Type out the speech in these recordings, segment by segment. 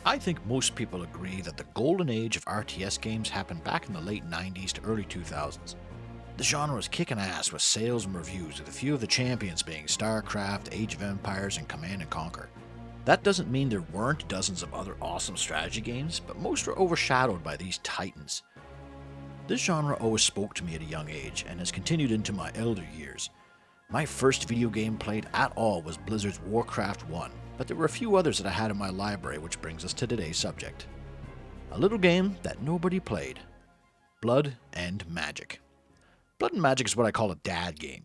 I think most people agree that the golden age of RTS games happened back in the late 90s to early 2000s. The genre was kicking ass with sales and reviews, with a few of the champions being StarCraft, Age of Empires, and Command & Conquer. That doesn't mean there weren't dozens of other awesome strategy games, but most were overshadowed by these titans. This genre always spoke to me at a young age, and has continued into my elder years. My first video game played at all was Blizzard's Warcraft 1, but there were a few others that I had in my library, which brings us to today's subject. A little game that nobody played. Blood and Magic. Blood and Magic is what I call a dad game.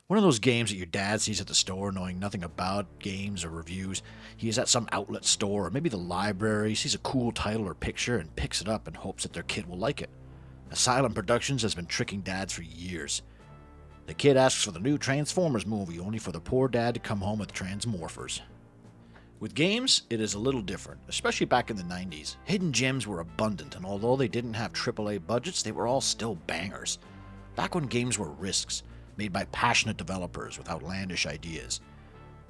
One of those games that your dad sees at the store knowing nothing about games or reviews. He is at some outlet store or maybe the library, sees a cool title or picture and picks it up and hopes that their kid will like it. Asylum Productions has been tricking dads for years. The kid asks for the new Transformers movie only for the poor dad to come home with Transmorphers. With games, it is a little different, especially back in the 90s. Hidden gems were abundant, and although they didn't have AAA budgets, they were all still bangers. Back when games were risks, made by passionate developers with outlandish ideas.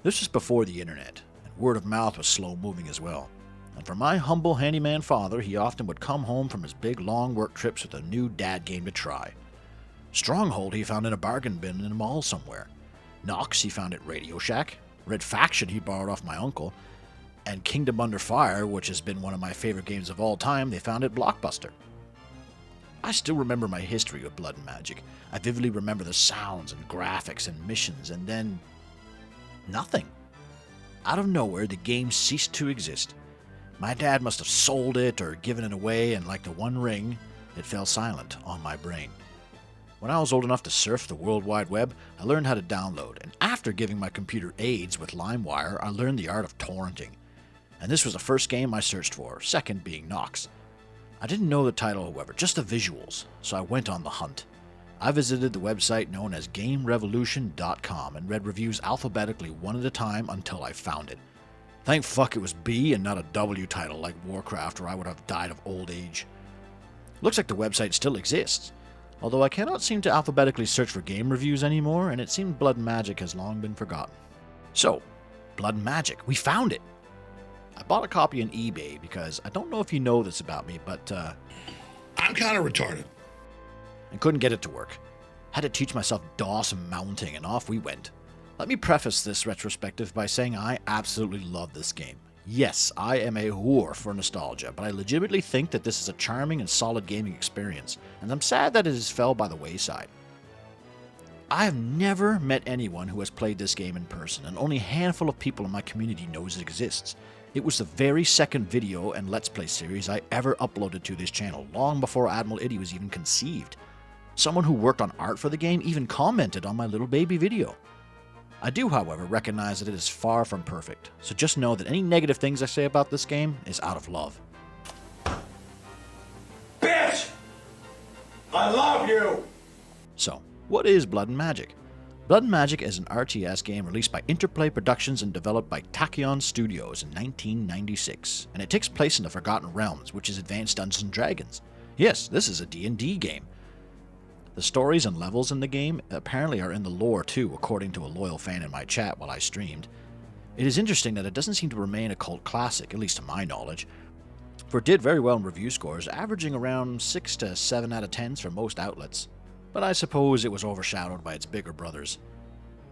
This was before the internet, and word of mouth was slow moving as well. And for my humble handyman father, he often would come home from his big long work trips with a new dad game to try. Stronghold he found in a bargain bin in a mall somewhere. Nox he found at Radio Shack. Red Faction he borrowed off my uncle. And Kingdom Under Fire, which has been one of my favorite games of all time, they found at Blockbuster. I still remember my history with Blood and Magic. I vividly remember the sounds and graphics and missions, and then nothing. Out of nowhere, the game ceased to exist. My dad must have sold it or given it away, and like the One Ring, it fell silent on my brain. When I was old enough to surf the World Wide Web, I learned how to download, and after giving my computer AIDS with LimeWire, I learned the art of torrenting. And this was the first game I searched for, second being Nox. I didn't know the title, however, just the visuals, so I went on the hunt. I visited the website known as GameRevolution.com and read reviews alphabetically one at a time until I found it. Thank fuck it was B and not a W title like Warcraft, or I would have died of old age. Looks like the website still exists, although I cannot seem to alphabetically search for game reviews anymore, and it seems Blood and Magic has long been forgotten. So, Blood and Magic, we found it! I bought a copy on eBay because I don't know if you know this about me, but I'm kind of retarded. And couldn't get it to work. Had to teach myself DOS mounting, and off we went. Let me preface this retrospective by saying I absolutely love this game. Yes, I am a whore for nostalgia, but I legitimately think that this is a charming and solid gaming experience, and I'm sad that it has fell by the wayside. I have never met anyone who has played this game in person, and only a handful of people in my community knows it exists. It was the very second video and Let's Play series I ever uploaded to this channel, long before Admiral Iddy was even conceived. Someone who worked on art for the game even commented on my little baby video. I do, however, recognize that it is far from perfect, so just know that any negative things I say about this game is out of love. Bitch! I love you! So, what is Blood and Magic? Blood and Magic is an RTS game released by Interplay Productions and developed by Tachyon Studios in 1996, and it takes place in the Forgotten Realms, which is Advanced Dungeons & Dragons. Yes, this is a D&D game. The stories and levels in the game apparently are in the lore too, according to a loyal fan in my chat while I streamed. It is interesting that it doesn't seem to remain a cult classic, at least to my knowledge, for it did very well in review scores, averaging around 6 to 7 out of 10s for most outlets. But I suppose it was overshadowed by its bigger brothers.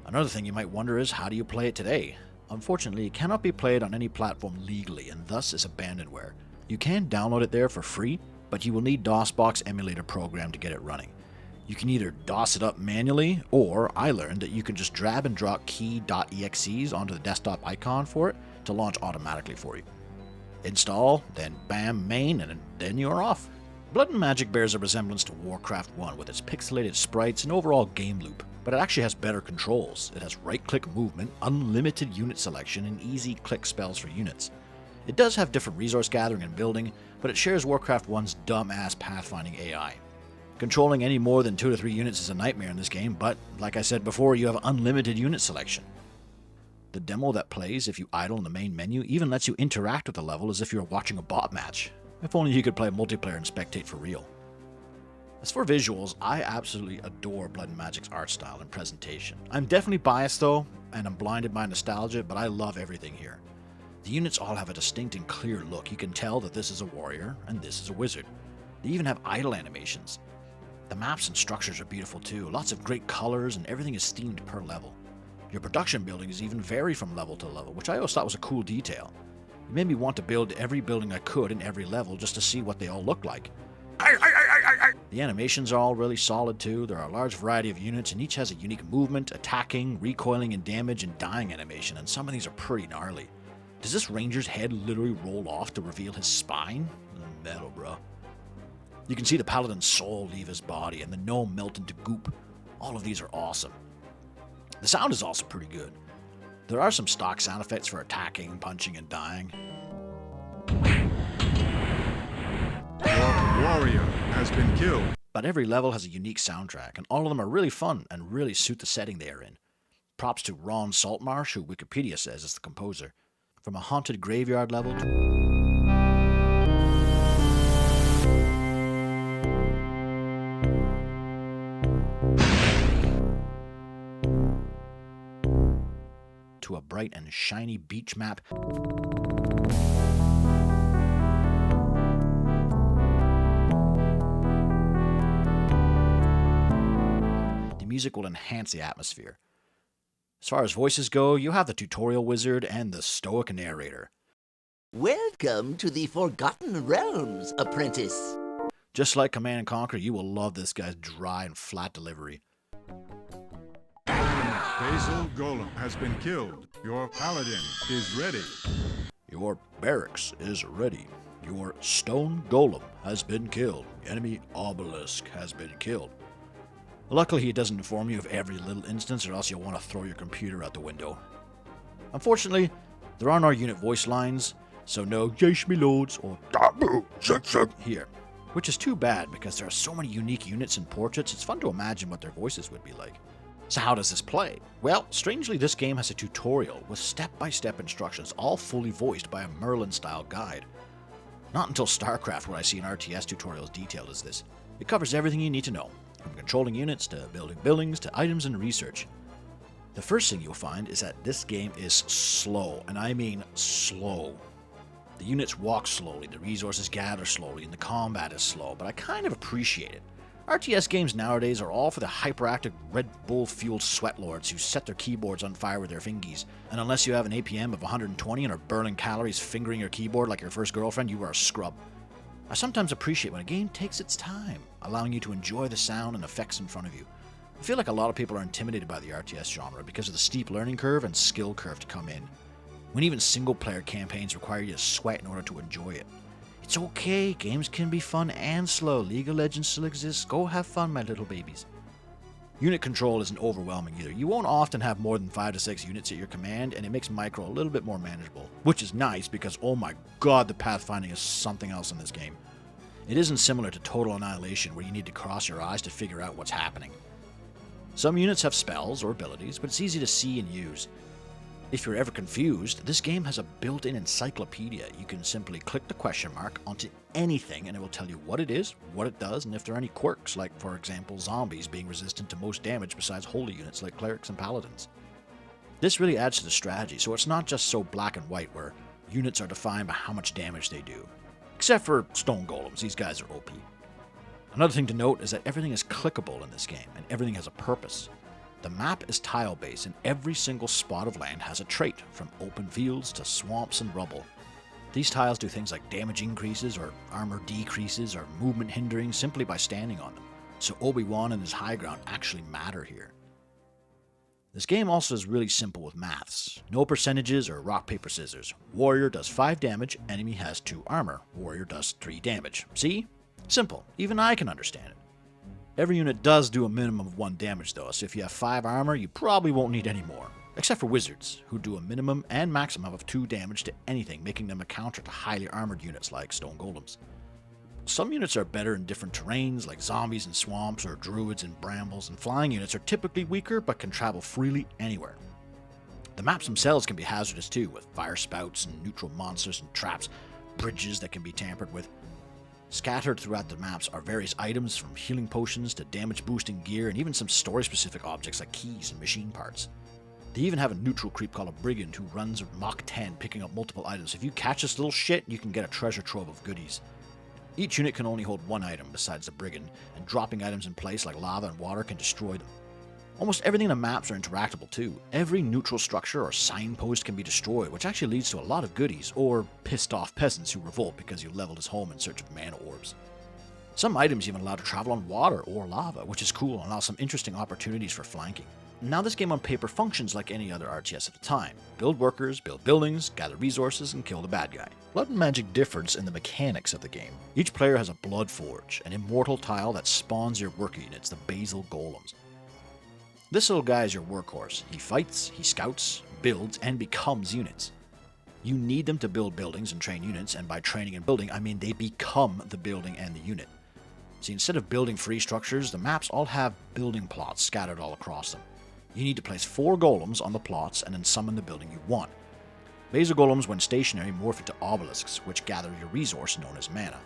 Another thing you might wonder is, how do you play it today? Unfortunately, it cannot be played on any platform legally, and thus is abandonware. You can download it there for free, but you will need DOSBox emulator program to get it running. You can either DOS it up manually, or I learned that you can just drag and drop key.exes onto the desktop icon for it to launch automatically for you. Install, then bam, main, and then you're off. Blood and Magic bears a resemblance to Warcraft 1 with its pixelated sprites and overall game loop, but it actually has better controls. It has right-click movement, unlimited unit selection, and easy click spells for units. It does have different resource gathering and building, but it shares Warcraft 1's dumbass pathfinding AI. Controlling any more than 2 to 3 units is a nightmare in this game, but, like I said before, you have unlimited unit selection. The demo that plays if you idle in the main menu even lets you interact with the level as if you were watching a bot match. If only you could play multiplayer and spectate for real. As for visuals, I absolutely adore Blood and Magic's art style and presentation. I'm definitely biased though, and I'm blinded by nostalgia, but I love everything here. The units all have a distinct and clear look. You can tell that this is a warrior and this is a wizard. They even have idle animations. The maps and structures are beautiful too, lots of great colors and everything is themed per level. Your production buildings even vary from level to level, which I always thought was a cool detail. It made me want to build every building I could in every level just to see what they all look like. The animations are all really solid too. There are a large variety of units and each has a unique movement, attacking, recoiling and damage and dying animation, and some of these are pretty gnarly. Does this ranger's head literally roll off to reveal his spine? Metal, bro. You can see the paladin's soul leave his body and the gnome melt into goop. All of these are awesome. The sound is also pretty good. There are some stock sound effects for attacking, punching, and dying. Your warrior has been killed. But every level has a unique soundtrack, and all of them are really fun and really suit the setting they are in. Props to Ron Saltmarsh, who Wikipedia says is the composer. From a haunted graveyard level to a bright and shiny beach map. The music will enhance the atmosphere. As far as voices go, you have the tutorial wizard and the stoic narrator. Welcome to the Forgotten Realms, apprentice. Just like Command & Conquer, you will love this guy's dry and flat delivery. Basil Golem has been killed. Your paladin is ready. Your barracks is ready. Your stone golem has been killed. Enemy obelisk has been killed. Luckily, it doesn't inform you of every little instance, or else you'll want to throw your computer out the window. Unfortunately, there are no unit voice lines, so no "Yes, me lords" or here, which is too bad because there are so many unique units and portraits. It's fun to imagine what their voices would be like. So how does this play? Well, strangely, this game has a tutorial with step-by-step instructions, all fully voiced by a Merlin-style guide. Not until StarCraft would I see an RTS tutorial as detailed as this. It covers everything you need to know, from controlling units to building buildings to items and research. The first thing you'll find is that this game is slow, and I mean slow. The units walk slowly, the resources gather slowly, and the combat is slow, but I kind of appreciate it. RTS games nowadays are all for the hyperactive Red Bull-fueled sweatlords who set their keyboards on fire with their fingies, and unless you have an APM of 120 and are burning calories fingering your keyboard like your first girlfriend, you are a scrub. I sometimes appreciate when a game takes its time, allowing you to enjoy the sound and effects in front of you. I feel like a lot of people are intimidated by the RTS genre because of the steep learning curve and skill curve to come in, when even single-player campaigns require you to sweat in order to enjoy it. It's okay, games can be fun and slow. League of Legends still exists. Go have fun, my little babies. Unit control isn't overwhelming either. You won't often have more than 5 to 6 units at your command, and it makes micro a little bit more manageable, which is nice because, oh my god, the pathfinding is something else in this game. It isn't similar to Total Annihilation, where you need to cross your eyes to figure out what's happening. Some units have spells or abilities, but it's easy to see and use. If you're ever confused, this game has a built-in encyclopedia. You can simply click the question mark onto anything and it will tell you what it is, what it does, and if there are any quirks, like for example zombies being resistant to most damage besides holy units like clerics and paladins. This really adds to the strategy, so it's not just so black and white where units are defined by how much damage they do. Except for stone golems, these guys are OP. Another thing to note is that everything is clickable in this game, and everything has a purpose. The map is tile-based, and every single spot of land has a trait, from open fields to swamps and rubble. These tiles do things like damage increases or armor decreases or movement hindering simply by standing on them, so Obi-Wan and his high ground actually matter here. This game also is really simple with maths. No percentages or rock, paper, scissors. Warrior does 5 damage, enemy has 2 armor. Warrior does 3 damage. See? Simple. Even I can understand it. Every unit does do a minimum of 1 damage though, so if you have 5 armor, you probably won't need any more. Except for wizards, who do a minimum and maximum of 2 damage to anything, making them a counter to highly armored units like stone golems. Some units are better in different terrains, like zombies in swamps or druids in brambles, and flying units are typically weaker but can travel freely anywhere. The maps themselves can be hazardous too, with fire spouts and neutral monsters and traps, bridges that can be tampered with. Scattered throughout the maps are various items from healing potions to damage boosting gear and even some story specific objects like keys and machine parts. They even have a neutral creep called a Brigand who runs Mach 10 picking up multiple items. If you catch this little shit, you can get a treasure trove of goodies. Each unit can only hold one item besides the Brigand, and dropping items in place like lava and water can destroy them. Almost everything in the maps are interactable too. Every neutral structure or signpost can be destroyed, which actually leads to a lot of goodies, or pissed off peasants who revolt because you leveled his home in search of mana orbs. Some items even allow to travel on water or lava, which is cool and allows some interesting opportunities for flanking. Now this game on paper functions like any other RTS at the time. Build workers, build buildings, gather resources, and kill the bad guy. Blood and Magic differs in the mechanics of the game. Each player has a Blood Forge, an immortal tile that spawns your worker units, the Basal Golems. This little guy is your workhorse. He fights, he scouts, builds, and becomes units. You need them to build buildings and train units, and by training and building, I mean they become the building and the unit. See, instead of building free structures, the maps all have building plots scattered all across them. You need to place 4 golems on the plots and then summon the building you want. Basal golems, when stationary, morph into obelisks, which gather your resource known as mana.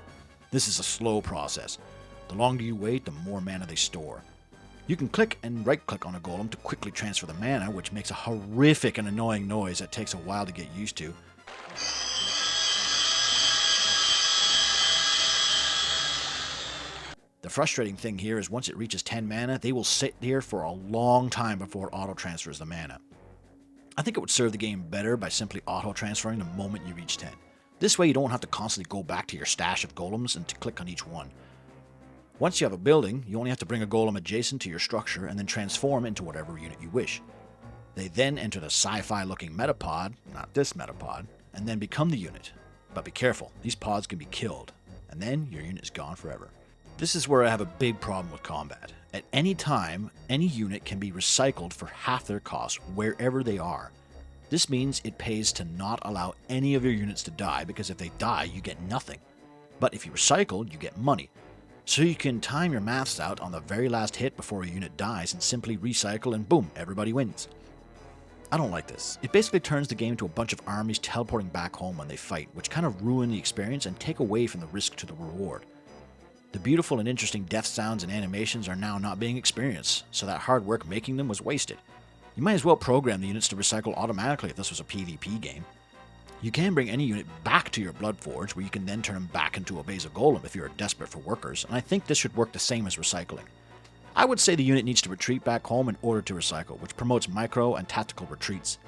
This is a slow process. The longer you wait, the more mana they store. You can click and right-click on a golem to quickly transfer the mana, which makes a horrific and annoying noise that takes a while to get used to. The frustrating thing here is once it reaches 10 mana, they will sit here for a long time before it auto-transfers the mana. I think it would serve the game better by simply auto-transferring the moment you reach 10. This way you don't have to constantly go back to your stash of golems and to click on each one. Once you have a building, you only have to bring a golem adjacent to your structure and then transform into whatever unit you wish. They then enter the sci-fi looking metapod, not this metapod, and then become the unit. But be careful, these pods can be killed, and then your unit is gone forever. This is where I have a big problem with combat. At any time, any unit can be recycled for half their cost wherever they are. This means it pays to not allow any of your units to die, because if they die, you get nothing. But if you recycle, you get money. So you can time your maths out on the very last hit before a unit dies and simply recycle and boom, everybody wins. I don't like this. It basically turns the game into a bunch of armies teleporting back home when they fight, which kind of ruin the experience and take away from the risk to the reward. The beautiful and interesting death sounds and animations are now not being experienced, so that hard work making them was wasted. You might as well program the units to recycle automatically if this was a PvP game. You can bring any unit back to your Blood Forge, where you can then turn them back into a Basal Golem if you're desperate for workers, and I think this should work the same as recycling. I would say the unit needs to retreat back home in order to recycle, which promotes micro and tactical retreats.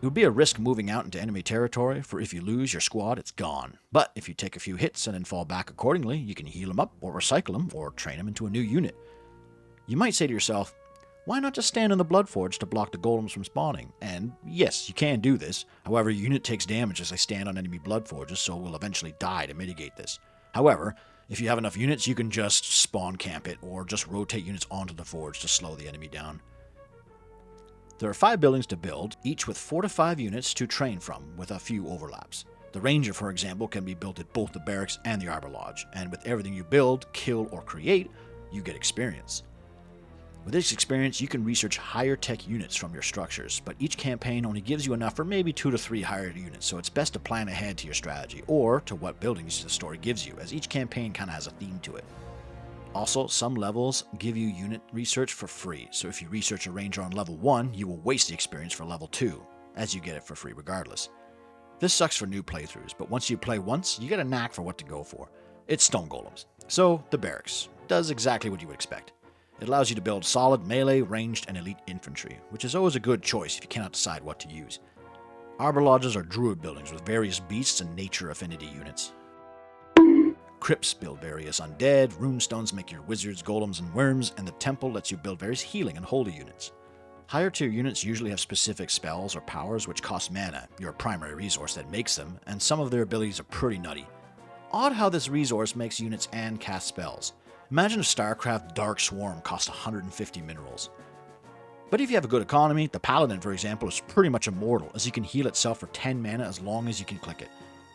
It would be a risk moving out into enemy territory, for if you lose your squad, it's gone. But if you take a few hits and then fall back accordingly, you can heal them up, or recycle them, or train them into a new unit. You might say to yourself, why not just stand in the Blood Forge to block the golems from spawning? And yes, you can do this. However, your unit takes damage as they stand on enemy Blood Forges, so will eventually die to mitigate this. However, if you have enough units, you can just spawn camp it, or just rotate units onto the forge to slow the enemy down. There are 5 buildings to build, each with 4 to 5 units to train from, with a few overlaps. The Ranger, for example, can be built at both the barracks and the Arbor Lodge, and with everything you build, kill, or create, you get experience. With this experience, you can research higher tech units from your structures, but each campaign only gives you enough for maybe 2 to 3 higher units, so it's best to plan ahead to your strategy, or to what buildings the story gives you, as each campaign kind of has a theme to it. Also, some levels give you unit research for free, so if you research a Ranger on level 1, you will waste the experience for level 2, as you get it for free regardless. This sucks for new playthroughs, but once you play once, you get a knack for what to go for. It's stone golems. So, the barracks does exactly what you would expect. It allows you to build solid melee, ranged, and elite infantry, which is always a good choice if you cannot decide what to use. Arbor Lodges are druid buildings with various beasts and nature affinity units. Crypts build various undead, runestones make your wizards, golems, and worms, and the temple lets you build various healing and holy units. Higher tier units usually have specific spells or powers which cost mana, your primary resource that makes them, and some of their abilities are pretty nutty. Odd how this resource makes units and cast spells. Imagine if StarCraft Dark Swarm cost 150 minerals. But if you have a good economy, the Paladin, for example, is pretty much immortal, as you can heal itself for 10 mana as long as you can click it.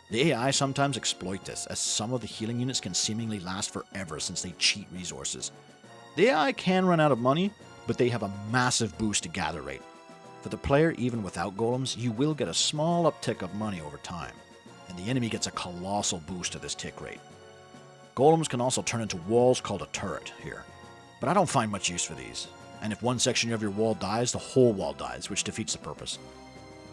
The AI sometimes exploit this, as some of the healing units can seemingly last forever since they cheat resources. The AI can run out of money, but they have a massive boost to gather rate. For the player, even without golems, you will get a small uptick of money over time, and the enemy gets a colossal boost to this tick rate. Golems can also turn into walls called a turret here, but I don't find much use for these. and if one section of your wall dies, the whole wall dies, which defeats the purpose.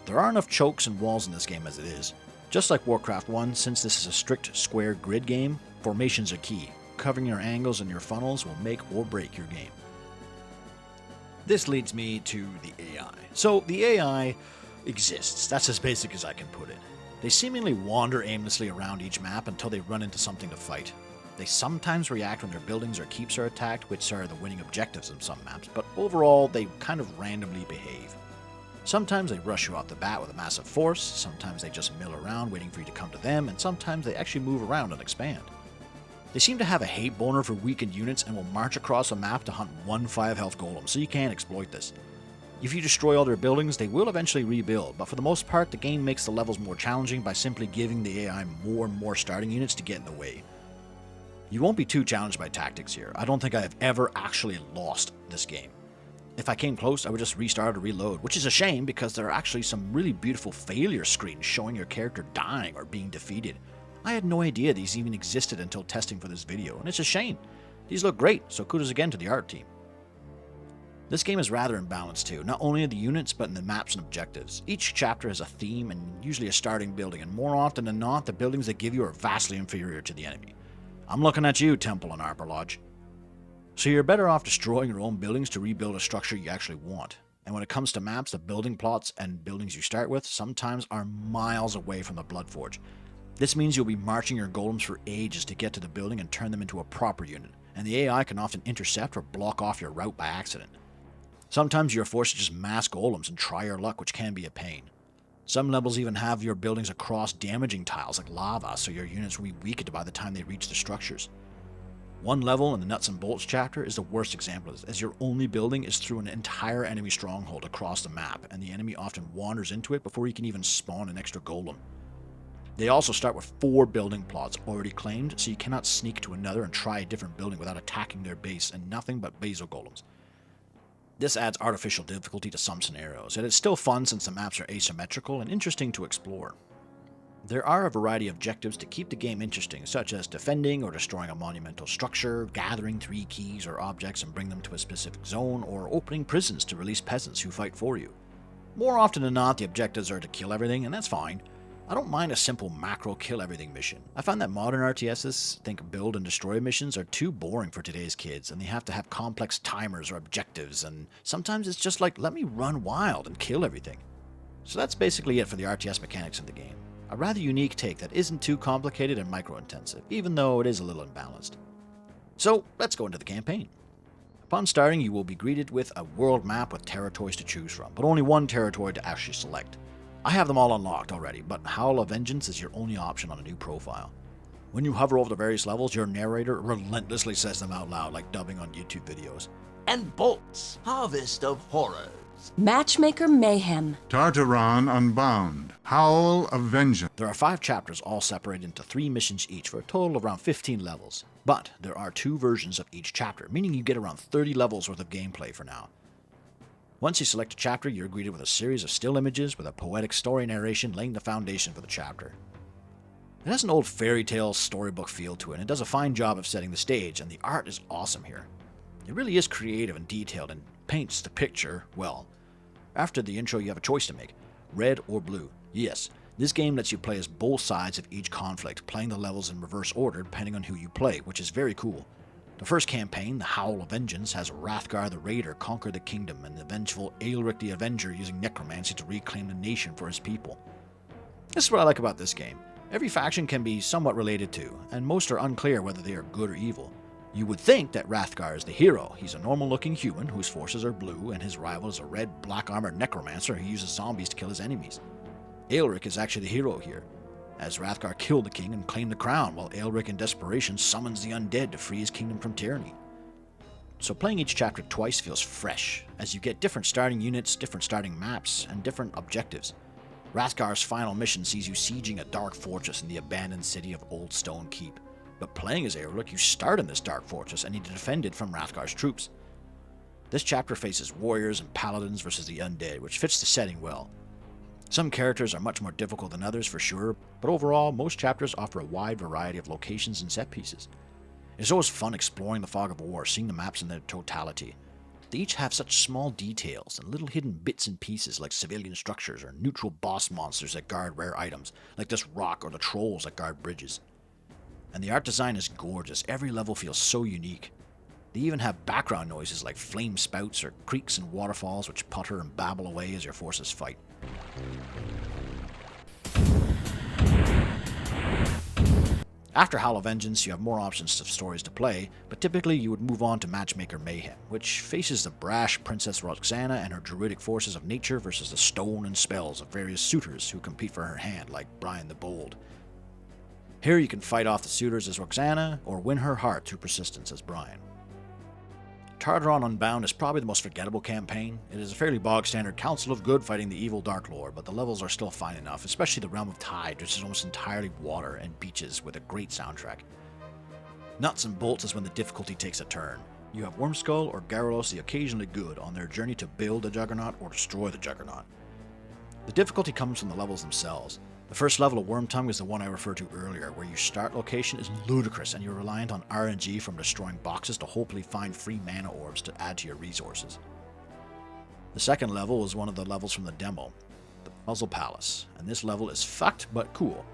There are enough chokes and walls in this game as it is. Just like Warcraft 1, since this is a strict square grid game, formations are key. Covering your angles and your funnels will make or break your game. This leads me to the AI. So the AI exists, that's as basic as I can put it. They seemingly wander aimlessly around each map until they run into something to fight. They sometimes react when their buildings or keeps are attacked, which are the winning objectives in some maps, but overall they kind of randomly behave. Sometimes they rush you off the bat with a massive force, sometimes they just mill around waiting for you to come to them, and sometimes they actually move around and expand. They seem to have a hate boner for weakened units and will march across a map to hunt one 5-health golem, so you can't exploit this. If you destroy all their buildings, they will eventually rebuild, but for the most part the game makes the levels more challenging by simply giving the AI more and more starting units to get in the way. You won't be too challenged by tactics here. I don't think I have ever actually lost this game. If I came close, I would just restart or reload, which is a shame because there are actually some really beautiful failure screens showing your character dying or being defeated. I had no idea these even existed until testing for this video, and it's a shame. These look great, so kudos again to the art team. This game is rather imbalanced too, not only in the units but in the maps and objectives. Each chapter has a theme and usually a starting building, and more often than not, the buildings they give you are vastly inferior to the enemy. I'm looking at you, Temple and Arbor Lodge. So you're better off destroying your own buildings to rebuild a structure you actually want. And when it comes to maps, the building plots and buildings you start with sometimes are miles away from the Bloodforge. This means you'll be marching your golems for ages to get to the building and turn them into a proper unit, and the AI can often intercept or block off your route by accident. Sometimes you're forced to just mass golems and try your luck, which can be a pain. Some levels even have your buildings across damaging tiles like lava, so your units will be weakened by the time they reach the structures. One level in the Nuts and Bolts chapter is the worst example, as your only building is through an entire enemy stronghold across the map, and the enemy often wanders into it before you can even spawn an extra golem. They also start with 4 building plots already claimed, so you cannot sneak to another and try a different building without attacking their base, and nothing but basal golems. This adds artificial difficulty to some scenarios, yet it's still fun since the maps are asymmetrical and interesting to explore. There are a variety of objectives to keep the game interesting, such as defending or destroying a monumental structure, gathering 3 keys or objects and bring them to a specific zone, or opening prisons to release peasants who fight for you. More often than not, the objectives are to kill everything, and that's fine. I don't mind a simple macro kill everything mission. I find that modern RTSs, think build and destroy missions, are too boring for today's kids, and they have to have complex timers or objectives, and sometimes it's just like, let me run wild and kill everything. So that's basically it for the RTS mechanics of the game. A rather unique take that isn't too complicated and micro-intensive, even though it is a little imbalanced. So let's go into the campaign. Upon starting, you will be greeted with a world map with territories to choose from, but only one territory to actually select. I have them all unlocked already, but Howl of Vengeance is your only option on a new profile. When you hover over the various levels, your narrator relentlessly says them out loud like dubbing on YouTube videos. And Bolts, Harvest of Horrors. Matchmaker Mayhem. Tartaron Unbound. Howl of Vengeance. There are 5 chapters all separated into 3 missions each for a total of around 15 levels, but there are 2 versions of each chapter, meaning you get around 30 levels worth of gameplay for now. Once you select a chapter, you're greeted with a series of still images with a poetic story narration laying the foundation for the chapter. It has an old fairy tale storybook feel to it, and it does a fine job of setting the stage, and the art is awesome here. It really is creative and detailed and paints the picture well. After the intro, you have a choice to make, red or blue. Yes, this game lets you play as both sides of each conflict, playing the levels in reverse order depending on who you play, which is very cool. The first campaign, the Howl of Vengeance, has Hrothgar the Raider conquer the kingdom and the vengeful Aelric the Avenger using necromancy to reclaim the nation for his people. This is what I like about this game. Every faction can be somewhat related to, and most are unclear whether they are good or evil. You would think that Hrothgar is the hero. He's a normal-looking human whose forces are blue, and his rival is a red, black-armored necromancer who uses zombies to kill his enemies. Aelric is actually the hero here, as Hrothgar killed the king and claimed the crown, while Aelric in desperation summons the undead to free his kingdom from tyranny. So playing each chapter twice feels fresh, as you get different starting units, different starting maps, and different objectives. Hrothgar's final mission sees you sieging a dark fortress in the abandoned city of Old Stone Keep. But playing as Aelric, you start in this dark fortress and need to defend it from Hrothgar's troops. This chapter faces warriors and paladins versus the undead, which fits the setting well. Some characters are much more difficult than others for sure, but overall, most chapters offer a wide variety of locations and set pieces. It's always fun exploring the Fog of War, seeing the maps in their totality. They each have such small details and little hidden bits and pieces like civilian structures or neutral boss monsters that guard rare items, like this rock or the trolls that guard bridges. And the art design is gorgeous. Every level feels so unique. They even have background noises like flame spouts or creeks and waterfalls which putter and babble away as your forces fight. After Howl of Vengeance, you have more options of stories to play, but typically you would move on to Matchmaker Mayhem, which faces the brash Princess Roxana and her druidic forces of nature versus the stone and spells of various suitors who compete for her hand, like Brian the Bold. Here you can fight off the suitors as Roxana, or win her heart through persistence as Brian. Tartaron Unbound is probably the most forgettable campaign. It is a fairly bog-standard Council of Good fighting the evil Dark Lord, but the levels are still fine enough, especially the Realm of Tide, which is almost entirely water and beaches with a great soundtrack. Nuts and Bolts is when the difficulty takes a turn. You have Wormskull or Gyarados the occasionally good on their journey to build the Juggernaut or destroy the Juggernaut. The difficulty comes from the levels themselves. The first level of Wormtongue is the one I referred to earlier, where your start location is ludicrous and you're reliant on RNG from destroying boxes to hopefully find free mana orbs to add to your resources. The second level is one of the levels from the demo, the Puzzle Palace, and this level is fucked but cool.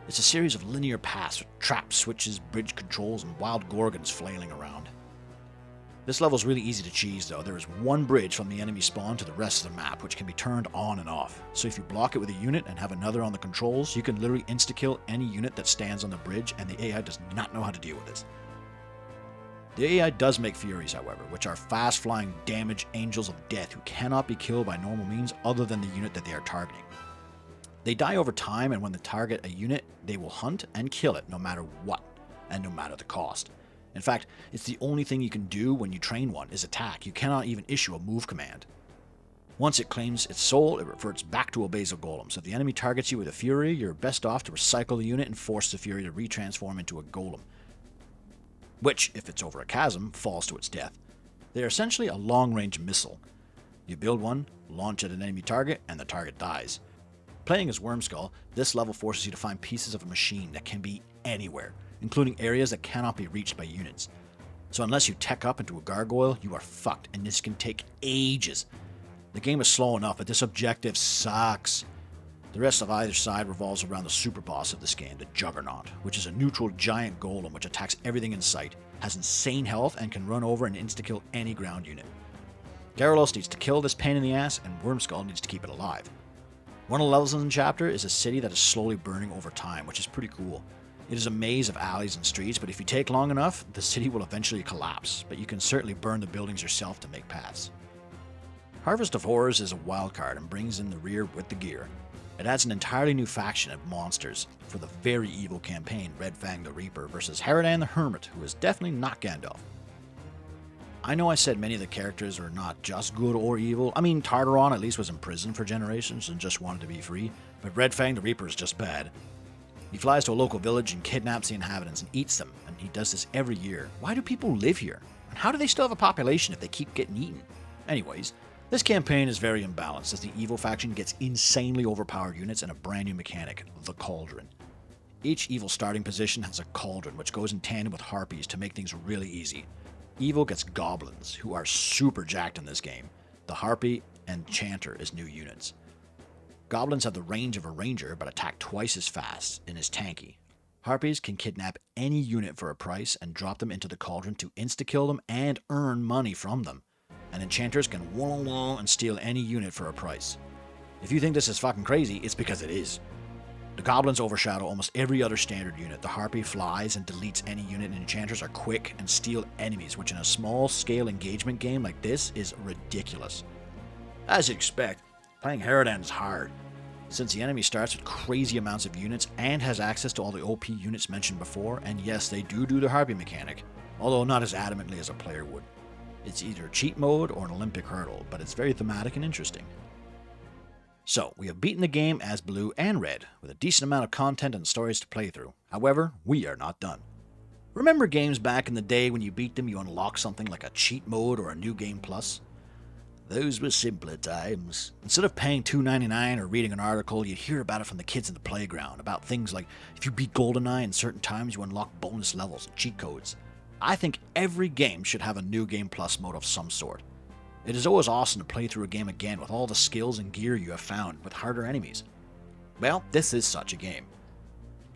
It's a series of linear paths with traps, switches, bridge controls, and wild gorgons flailing around. This level is really easy to cheese though. There is one bridge from the enemy spawn to the rest of the map, which can be turned on and off. So if you block it with a unit and have another on the controls, you can literally insta-kill any unit that stands on the bridge, and the AI does not know how to deal with this. The AI does make Furies, however, which are fast-flying damage angels of death who cannot be killed by normal means other than the unit that they are targeting. They die over time, and when they target a unit, they will hunt and kill it no matter what, and no matter the cost. In fact, it's the only thing you can do when you train one is attack. You cannot even issue a move command. Once it claims its soul, it reverts back to a basal golem. So if the enemy targets you with a Fury, you're best off to recycle the unit and force the Fury to retransform into a golem, which, if it's over a chasm, falls to its death. They are essentially a long-range missile. You build one, launch at an enemy target, and the target dies. Playing as Wormskull, this level forces you to find pieces of a machine that can be anywhere, including areas that cannot be reached by units. So unless you tech up into a gargoyle, you are fucked, and this can take ages. The game is slow enough, but this objective sucks. The rest of either side revolves around the super boss of this game, the Juggernaut, which is a neutral giant golem which attacks everything in sight, has insane health, and can run over and insta-kill any ground unit. Gyarados needs to kill this pain in the ass, and Wormskull needs to keep it alive. One of the levels in the chapter is a city that is slowly burning over time, which is pretty cool. It is a maze of alleys and streets, but if you take long enough, the city will eventually collapse, but you can certainly burn the buildings yourself to make paths. Harvest of Horrors is a wildcard and brings in the rear with the gear. It adds an entirely new faction of monsters for the very evil campaign Red Fang the Reaper versus Harridan the Hermit, who is definitely not Gandalf. I know I said many of the characters are not just good or evil. I mean, Tartaron at least was in prison for generations and just wanted to be free, but Red Fang the Reaper is just bad. He flies to a local village and kidnaps the inhabitants and eats them, and he does this every year. Why do people live here? And how do they still have a population if they keep getting eaten? Anyways, this campaign is very imbalanced as the evil faction gets insanely overpowered units and a brand new mechanic, the Cauldron. Each evil starting position has a cauldron which goes in tandem with harpies to make things really easy. Evil gets goblins, who are super jacked in this game. The harpy and chanter as new units. Goblins have the range of a ranger, but attack twice as fast and is tanky. Harpies can kidnap any unit for a price and drop them into the cauldron to insta-kill them and earn money from them. And enchanters can wall and steal any unit for a price. If you think this is fucking crazy, it's because it is. The goblins overshadow almost every other standard unit. The harpy flies and deletes any unit, and enchanters are quick and steal enemies, which in a small-scale engagement game like this is ridiculous. As you'd expect, playing Harridan is hard, since the enemy starts with crazy amounts of units and has access to all the OP units mentioned before, and yes, they do the harpy mechanic, although not as adamantly as a player would. It's either cheat mode or an Olympic hurdle, but it's very thematic and interesting. So, we have beaten the game as Blue and Red, with a decent amount of content and stories to play through. However, we are not done. Remember games back in the day when you beat them you unlock something like a cheat mode or a new game plus? Those were simpler times. Instead of paying $2.99 or reading an article, you'd hear about it from the kids in the playground, about things like if you beat GoldenEye in certain times you unlock bonus levels and cheat codes. I think every game should have a new game plus mode of some sort. It is always awesome to play through a game again with all the skills and gear you have found with harder enemies. Well, this is such a game.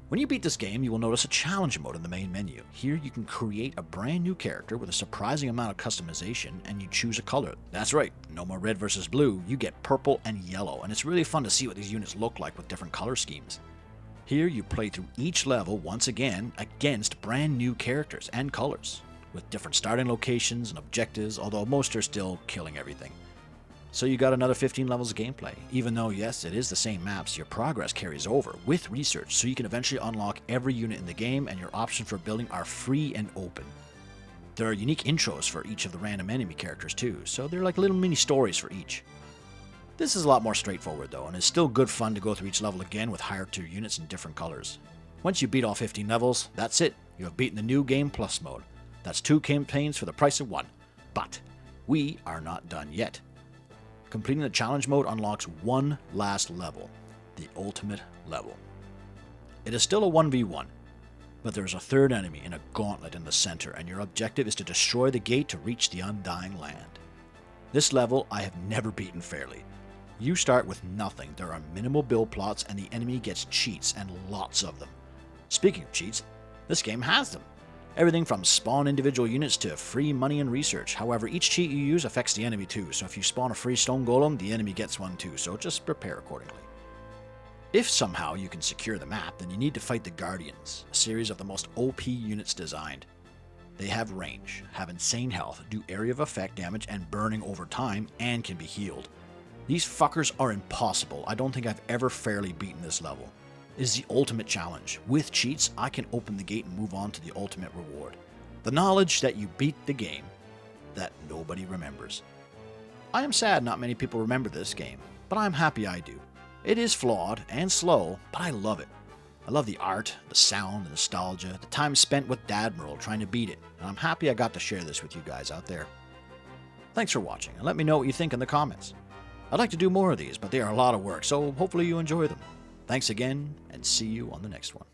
When you beat this game, you will notice a challenge mode in the main menu. Here you can create a brand new character with a surprising amount of customization, and you choose a color. That's right, no more red versus blue, you get purple and yellow, and it's really fun to see what these units look like with different color schemes. Here you play through each level once again against brand new characters and colors, with different starting locations and objectives, although most are still killing everything. So you got another 15 levels of gameplay. Even though, yes, it is the same maps, your progress carries over with research, so you can eventually unlock every unit in the game, and your options for building are free and open. There are unique intros for each of the random enemy characters too, so they're like little mini stories for each. This is a lot more straightforward though, and it's still good fun to go through each level again with higher tier units in different colors. Once you beat all 15 levels, that's it. You have beaten the New Game Plus mode. That's 2 campaigns for the price of 1. But we are not done yet. Completing the challenge mode unlocks one last level, the ultimate level. It is still a 1v1, but there is a third enemy in a gauntlet in the center, and your objective is to destroy the gate to reach the Undying Land. This level I have never beaten fairly. You start with nothing, there are minimal build plots, and the enemy gets cheats, and lots of them. Speaking of cheats, this game has them. Everything from spawn individual units to free money and research. However, each cheat you use affects the enemy too, so if you spawn a free stone golem, the enemy gets one too, so just prepare accordingly. If somehow you can secure the map, then you need to fight the Guardians, a series of the most OP units designed. They have range, have insane health, do area of effect damage and burning over time, and can be healed. These fuckers are impossible. I don't think I've ever fairly beaten this level. It is the ultimate challenge. With cheats, I can open the gate and move on to the ultimate reward. The knowledge that you beat the game that nobody remembers. I am sad not many people remember this game, but I'm happy I do. It is flawed and slow, but I love it. I love the art, the sound, the nostalgia, the time spent with Dadmiral trying to beat it, and I'm happy I got to share this with you guys out there. Thanks for watching, and let me know what you think in the comments. I'd like to do more of these, but they are a lot of work, so hopefully you enjoy them. Thanks again, and see you on the next one.